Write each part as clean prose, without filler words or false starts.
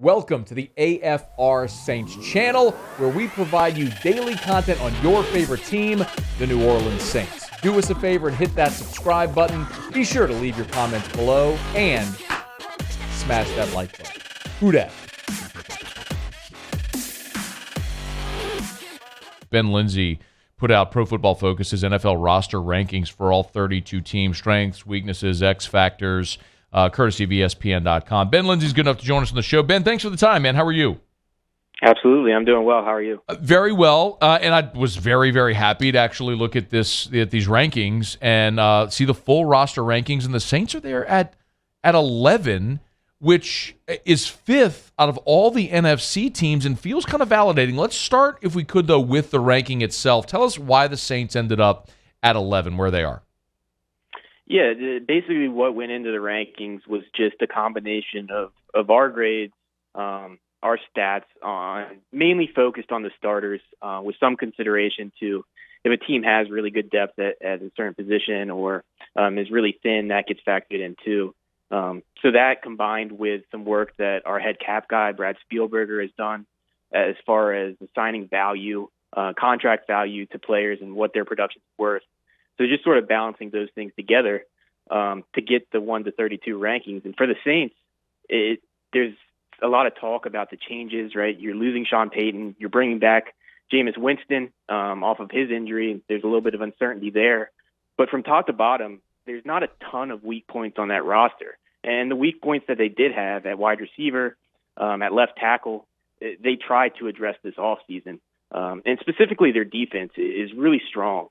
Welcome to the AFR Saints channel, where we provide you daily content on your favorite team, the New Orleans Saints. Do us a favor and hit that subscribe button. Be sure to leave your comments below and smash that like button. Who dat? Ben Linsey put out Pro Football Focus's NFL roster rankings for all 32 teams, strengths, weaknesses, X factors, courtesy of ESPN.com. Ben Linsey's good enough to join us on the show. Ben, thanks for the time, man. How are you? Absolutely. I'm doing well. How are you? Very well. And I was very, very happy to actually look at these rankings and see the full roster rankings. And the Saints are there at 11, which is fifth out of all the NFC teams and feels kind of validating. Let's start, if we could, though, with the ranking itself. Tell us why the Saints ended up at 11, where they are. Yeah, basically what went into the rankings was just a combination of our grades, our stats, mainly focused on the starters, with some consideration to if a team has really good depth at a certain position or is really thin, that gets factored in too. So that combined with some work that our head cap guy, Brad Spielberger, has done as far as assigning value, contract value to players and what their production's worth. So just sort of balancing those things together to get the 1 to 32 rankings. And for the Saints, there's a lot of talk about the changes, right? You're losing Sean Payton. You're bringing back Jameis Winston off of his injury. There's a little bit of uncertainty there. But from top to bottom, there's not a ton of weak points on that roster. And the weak points that they did have at wide receiver, at left tackle, they tried to address this offseason. And specifically their defense is really strong.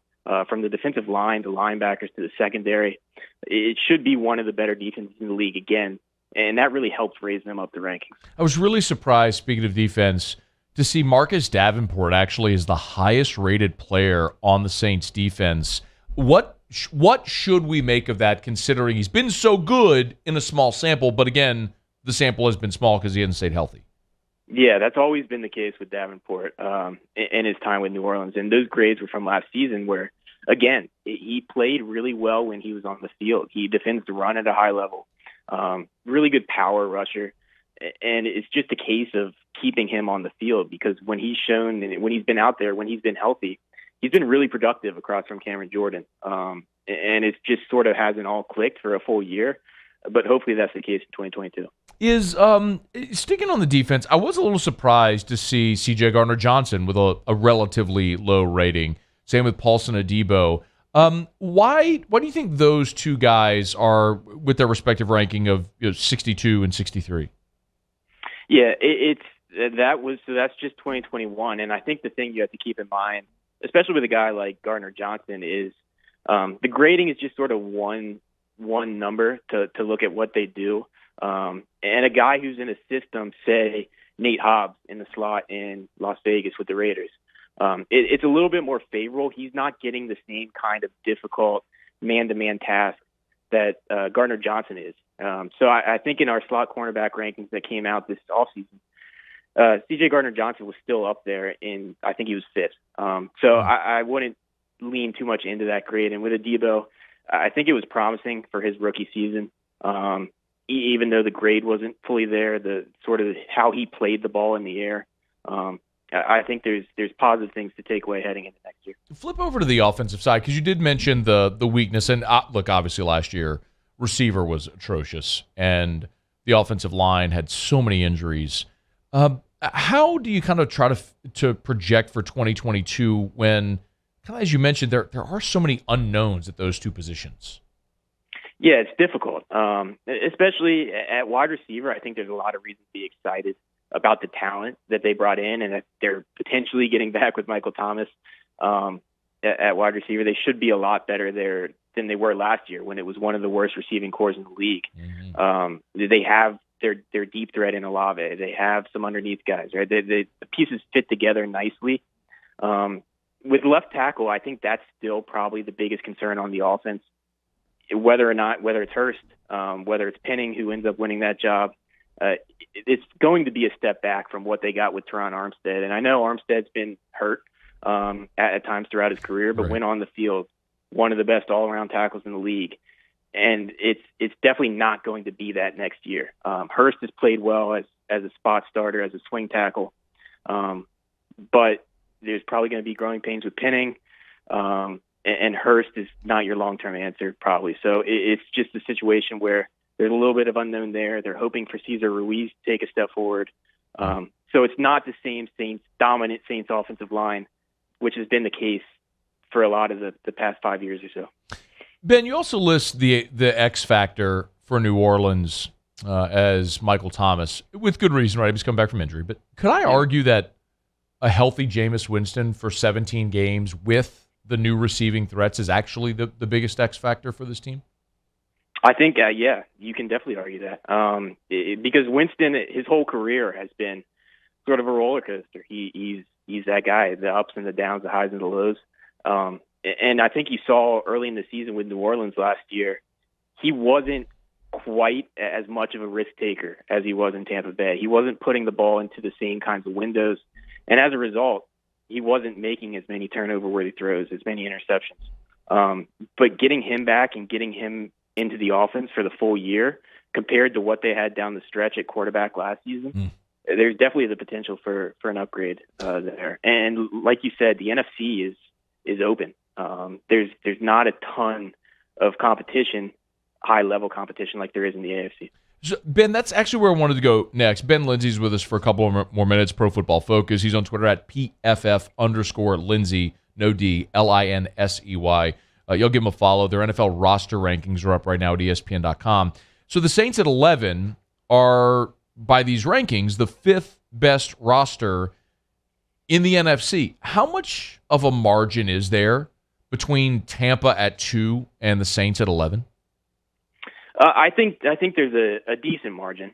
From the defensive line to linebackers to the secondary, it should be one of the better defenses in the league again, and that really helps raise them up the rankings. I was really surprised, speaking of defense, to see Marcus Davenport actually is the highest-rated player on the Saints' defense. What should we make of that, considering he's been so good in a small sample, but again, the sample has been small because he hasn't stayed healthy? Yeah, that's always been the case with Davenport in his time with New Orleans. And those grades were from last season where, again, he played really well when he was on the field. He defends the run at a high level, really good power rusher. And it's just a case of keeping him on the field because when he's been out there, when he's been healthy, he's been really productive across from Cameron Jordan. And it just sort of hasn't all clicked for a full year. But hopefully that's the case in 2022. Is sticking on the defense, I was a little surprised to see C.J. Garner-Johnson with a relatively low rating. Same with Paulson Adebo. Why do you think those two guys are with their respective ranking of 62 and 63? Yeah, that's just 2021, and I think the thing you have to keep in mind, especially with a guy like Garner-Johnson, is the grading is just sort of one number to look at what they do. And a guy who's in a system, say Nate Hobbs in the slot in Las Vegas with the Raiders, it's a little bit more favorable. He's not getting the same kind of difficult man-to-man task that Garner-Johnson is. So I think in our slot cornerback rankings that came out this offseason, C.J. Garner-Johnson was still up there I think he was fifth. So I wouldn't lean too much into that grade. And with Adebo, I think it was promising for his rookie season. Even though the grade wasn't fully there, the sort of how he played the ball in the air, I think there's positive things to take away heading into next year. Flip over to the offensive side, because you did mention the weakness. And look, obviously last year, receiver was atrocious, and the offensive line had so many injuries. How do you kind of try to project for 2022 when, kind of as you mentioned, there are so many unknowns at those two positions? Yeah, it's difficult, especially at wide receiver. I think there's a lot of reason to be excited about the talent that they brought in and that they're potentially getting back with Michael Thomas at wide receiver. They should be a lot better there than they were last year when it was one of the worst receiving corps in the league. Mm-hmm. They have their deep threat in Olave. They have some underneath guys, right? The pieces fit together nicely. With left tackle, I think that's still probably the biggest concern on the offense. Whether it's Hurst, whether it's Penning who ends up winning that job, it's going to be a step back from what they got with Teron Armstead. And I know Armstead's been hurt at times throughout his career, but when on the field, one of the best all-around tackles in the league. And it's definitely not going to be that next year. Hurst has played well, as as a spot starter, as a swing tackle. But there's probably going to be growing pains with Penning. And Hurst is not your long-term answer, probably. So it's just a situation where there's a little bit of unknown there. They're hoping for Cesar Ruiz to take a step forward. So it's not the same dominant Saints offensive line, which has been the case for a lot of the past 5 years or so. Ben, you also list the X factor for New Orleans as Michael Thomas, with good reason, right? He's come back from injury. But could I argue that a healthy Jameis Winston for 17 games with the new receiving threats is actually the biggest X factor for this team? I think, yeah, you can definitely argue that. Because Winston, his whole career has been sort of a roller coaster. He's that guy, the ups and the downs, the highs and the lows. And I think you saw early in the season with New Orleans last year, he wasn't quite as much of a risk taker as he was in Tampa Bay. He wasn't putting the ball into the same kinds of windows. And as a result, he wasn't making as many turnover-worthy throws, as many interceptions. But getting him back and getting him into the offense for the full year compared to what they had down the stretch at quarterback last season, there's definitely the potential for an upgrade there. And like you said, the NFC is open. There's not a ton of competition, high-level competition like there is in the AFC. So, Ben, that's actually where I wanted to go next. Ben Linsey's with us for a couple of more minutes, Pro Football Focus. He's on Twitter at PFF_Linsey, no D, Linsey. You'll give him a follow. Their NFL roster rankings are up right now at ESPN.com. So the Saints at 11 are, by these rankings, the fifth best roster in the NFC. How much of a margin is there between Tampa at 2 and the Saints at 11? I think there's a decent margin.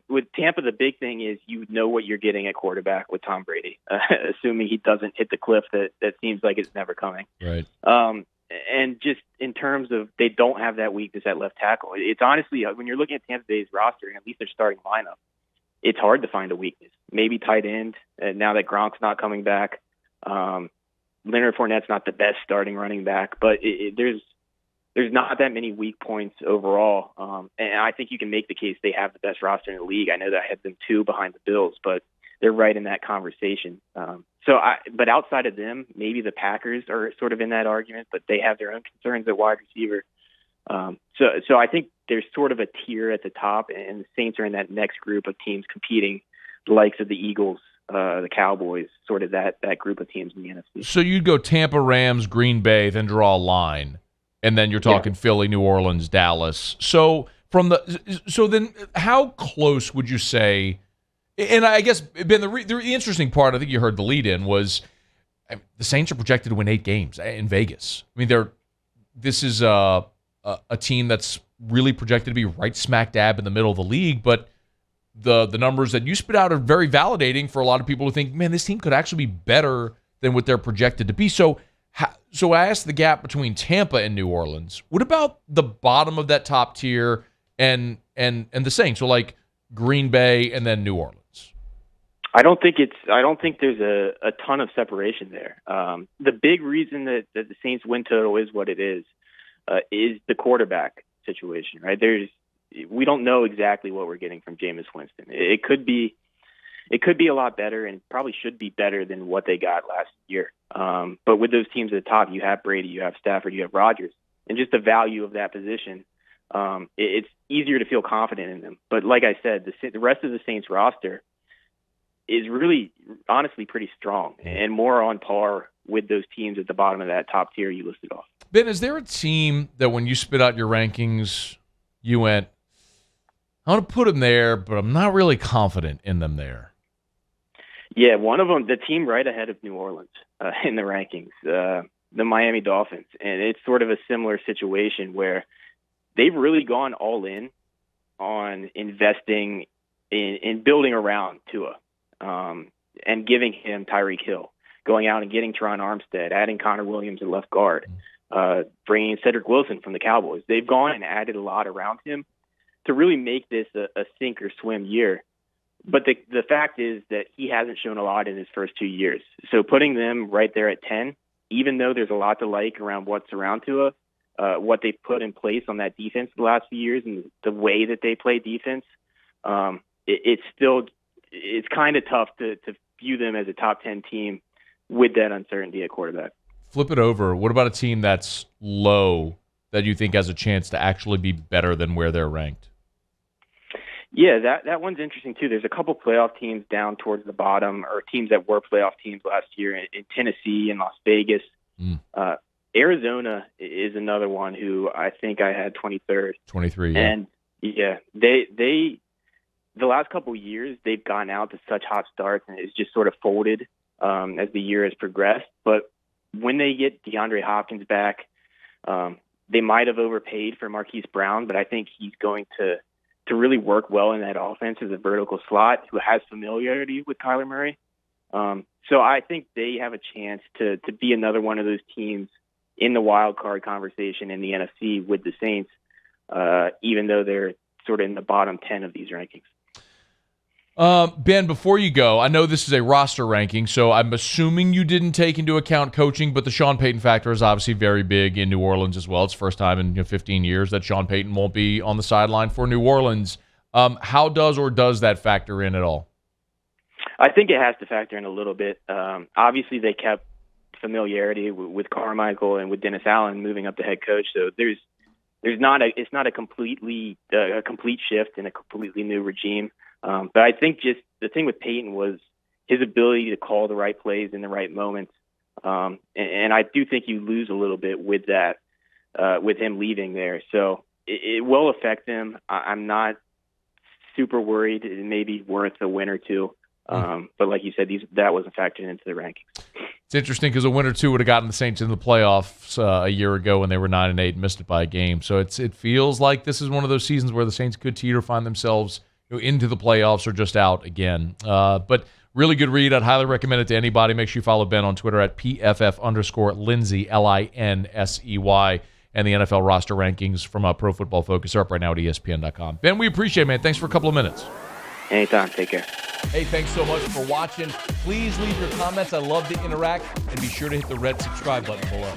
With Tampa, the big thing is you know what you're getting at quarterback with Tom Brady, assuming he doesn't hit the cliff that seems like it's never coming. Right. And just in terms of they don't have that weakness at left tackle. It's honestly, when you're looking at Tampa Bay's roster, and at least their starting lineup, it's hard to find a weakness. Maybe tight end, now that Gronk's not coming back. Leonard Fournette's not the best starting running back, but there's not that many weak points overall. And I think you can make the case they have the best roster in the league. I know that I had them 2 behind the Bills, but they're right in that conversation. But outside of them, maybe the Packers are sort of in that argument, but they have their own concerns at wide receiver. So I think there's sort of a tier at the top, and the Saints are in that next group of teams competing, the likes of the Eagles, the Cowboys, sort of that group of teams in the NFC. So you'd go Tampa, Rams, Green Bay, then draw a line. And then you're talking Philly, New Orleans, Dallas. So then how close would you say? And I guess, Ben, the interesting part, I think you heard the lead in, was the Saints are projected to win 8 games in Vegas. I mean, this is a team that's really projected to be right smack dab in the middle of the league, but the numbers that you spit out are very validating for a lot of people who think, man, this team could actually be better than what they're projected to be. So I asked the gap between Tampa and New Orleans. What about the bottom of that top tier and the Saints? So like Green Bay and then New Orleans. I don't think there's a ton of separation there. The big reason that the Saints win total is what it is the quarterback situation, right? We don't know exactly what we're getting from Jameis Winston. It could be a lot better, and probably should be better than what they got last year. But with those teams at the top, you have Brady, you have Stafford, you have Rodgers, and just the value of that position, it's easier to feel confident in them. But like I said, the rest of the Saints roster is really, honestly, pretty strong and more on par with those teams at the bottom of that top tier you listed off. Ben, is there a team that when you spit out your rankings, you went, I want to put them there, but I'm not really confident in them there? Yeah, one of them, the team right ahead of New Orleans in the rankings, the Miami Dolphins. And it's sort of a similar situation where they've really gone all in on investing in building around Tua and giving him Tyreek Hill, going out and getting Teron Armstead, adding Connor Williams at left guard, bringing in Cedric Wilson from the Cowboys. They've gone and added a lot around him to really make this a sink or swim year. But the fact is that he hasn't shown a lot in his first 2 years. So putting them right there at 10, even though there's a lot to like around what's around Tua, what they've put in place on that defense the last few years and the way that they play defense, it's kind of tough to view them as a top 10 team with that uncertainty at quarterback. Flip it over. What about a team that's low that you think has a chance to actually be better than where they're ranked? Yeah, that one's interesting too. There's a couple playoff teams down towards the bottom, or teams that were playoff teams last year in Tennessee and Las Vegas. Arizona is another one who I think I had 23rd. 23, yeah. And yeah, they the last couple of years they've gotten out to such hot starts, and it's just sort of folded as the year has progressed. But when they get DeAndre Hopkins back, they might have overpaid for Marquise Brown, but I think he's going to really work well in that offense as a vertical slot who has familiarity with Kyler Murray. So I think they have a chance to be another one of those teams in the wild card conversation in the NFC with the Saints, even though they're sort of in the bottom 10 of these rankings. Ben, before you go, I know this is a roster ranking, so I'm assuming you didn't take into account coaching, but the Sean Payton factor is obviously very big in New Orleans as well. It's the first time in 15 years that Sean Payton won't be on the sideline for New Orleans. How does that factor in at all? I think it has to factor in a little bit. Obviously, they kept familiarity with Carmichael and with Dennis Allen moving up to head coach, so it's not a complete shift in a completely new regime. But I think just the thing with Peyton was his ability to call the right plays in the right moments. And I do think you lose a little bit with that, with him leaving there. So it will affect him. I'm not super worried. It may be worth a win or two. But like you said, that wasn't factored into the rankings. It's interesting because a win or two would have gotten the Saints in the playoffs a year ago when they were 9-8 and missed it by a game. So it feels like this is one of those seasons where the Saints could teeter find themselves into the playoffs or just out again. But really good read. I'd highly recommend it to anybody. Make sure you follow Ben on Twitter at PFF_Linsey, Linsey, and the NFL roster rankings from Pro Football Focus are up right now at ESPN.com. Ben, we appreciate it, man. Thanks for a couple of minutes. Anytime. Take care. Hey, thanks so much for watching. Please leave your comments. I love to interact. And be sure to hit the red subscribe button below.